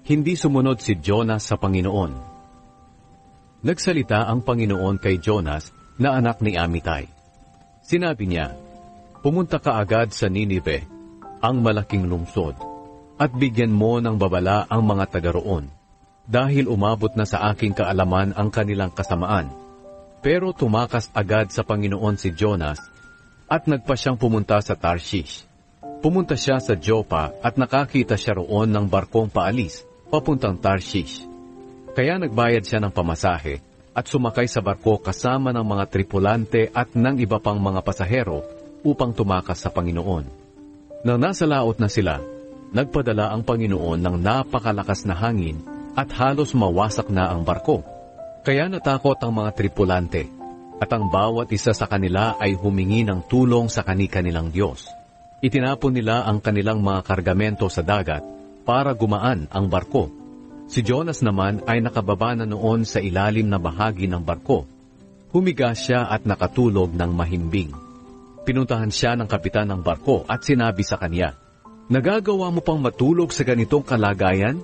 Hindi sumunod si Jonas sa Panginoon. Nagsalita ang Panginoon kay Jonas na anak ni Amitay. Sinabi niya, "Pumunta ka agad sa Ninive, ang malaking lungsod, at bigyan mo ng babala ang mga taga roon, dahil umabot na sa aking kaalaman ang kanilang kasamaan." Pero tumakas agad sa Panginoon si Jonas at nagpa siyang pumunta sa Tarshish. Pumunta siya sa Joppa at nakakita siya roon ng barkong paalis papuntang Tarshish. Kaya nagbayad siya ng pamasahe at sumakay sa barko kasama ng mga tripulante at ng iba pang mga pasahero upang tumakas sa Panginoon. Nang nasa laot na sila, nagpadala ang Panginoon ng napakalakas na hangin at halos mawasak na ang barko. Kaya natakot ang mga tripulante at ang bawat isa sa kanila ay humingi ng tulong sa kani-kanilang Diyos. Itinapon nila ang kanilang mga kargamento sa dagat para gumaan ang barko. Si Jonas naman ay nakababa na noon sa ilalim na bahagi ng barko. Humiga siya at nakatulog ng mahimbing. Pinuntahan siya ng kapitan ng barko at sinabi sa kanya, "Nagagawa mo pang matulog sa ganitong kalagayan?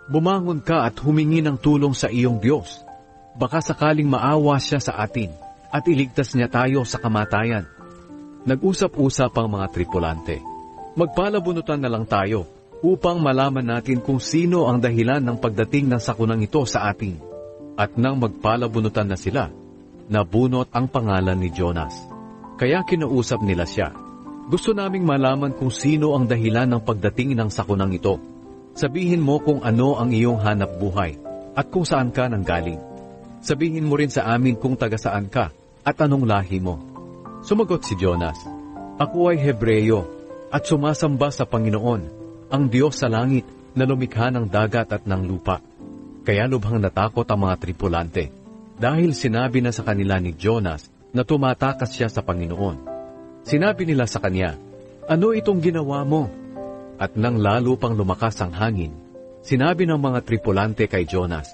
Bumangon ka at humingi ng tulong sa iyong Diyos. Baka sakaling maawa siya sa atin at iligtas niya tayo sa kamatayan." Nag-usap-usap ang mga tripulante. "Magpalabunutan na lang tayo upang malaman natin kung sino ang dahilan ng pagdating ng sakunang ito sa atin." At nang magpalabunutan na sila, nabunot ang pangalan ni Jonas. Kaya kinausap nila siya, "Gusto naming malaman kung sino ang dahilan ng pagdating ng sakunang ito. Sabihin mo kung ano ang iyong hanap buhay at kung saan ka nanggaling. Sabihin mo rin sa amin kung taga saan ka at anong lahi mo." Sumagot si Jonas, "Ako ay Hebreyo at sumasamba sa Panginoon, ang Diyos sa langit na lumikha ng dagat at ng lupa." Kaya lubhang natakot ang mga tripulante dahil sinabi na sa kanila ni Jonas na tumatakas siya sa Panginoon. Sinabi nila sa kanya, "Ano itong ginawa mo?" At nang lalo pang lumakas ang hangin, sinabi ng mga tripulante kay Jonas,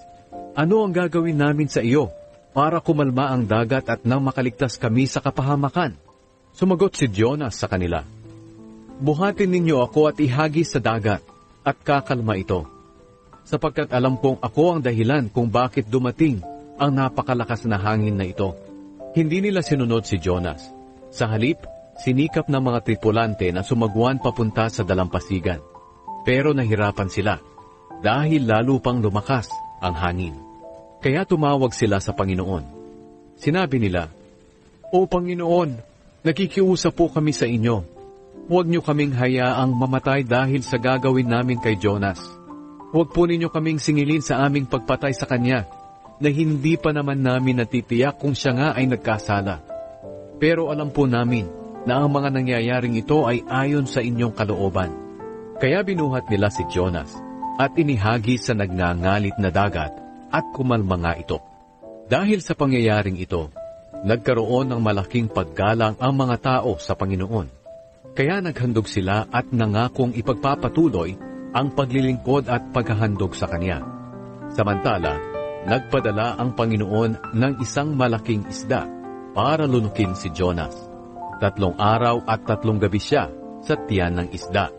"Ano ang gagawin namin sa iyo para kumalma ang dagat at nang makaligtas kami sa kapahamakan?" Sumagot si Jonas sa kanila, "Buhatin ninyo ako at ihagis sa dagat at kakalma ito, sapagkat alam kong ako ang dahilan kung bakit dumating ang napakalakas na hangin na ito." Hindi nila sinunod si Jonas. Sa halip, sinikap ng mga tripulante na sumagwan papunta sa dalampasigan. Pero nahirapan sila dahil lalo pang lumakas ang hangin. Kaya tumawag sila sa Panginoon. Sinabi nila, "O Panginoon, nakikiusap po kami sa inyo. Huwag niyo kaming hayaang mamatay dahil sa gagawin namin kay Jonas. Huwag po ninyo kaming singilin sa aming pagpatay sa kanya, na hindi pa naman namin natitiyak kung siya nga ay nagkasala. Pero alam po namin na ang mga nangyayaring ito ay ayon sa inyong kalooban." Kaya binuhat nila si Jonas at inihagis sa nagngangalit na dagat at kumalma nga ito. Dahil sa pangyayaring ito, nagkaroon ng malaking paggalang ang mga tao sa Panginoon. Kaya naghandog sila at nangakong ipagpapatuloy ang paglilingkod at paghahandog sa Kanya. Samantala, nagpadala ang Panginoon ng isang malaking isda para lunukin si Jonas. 3 araw at 3 gabi siya sa tiyan ng isda.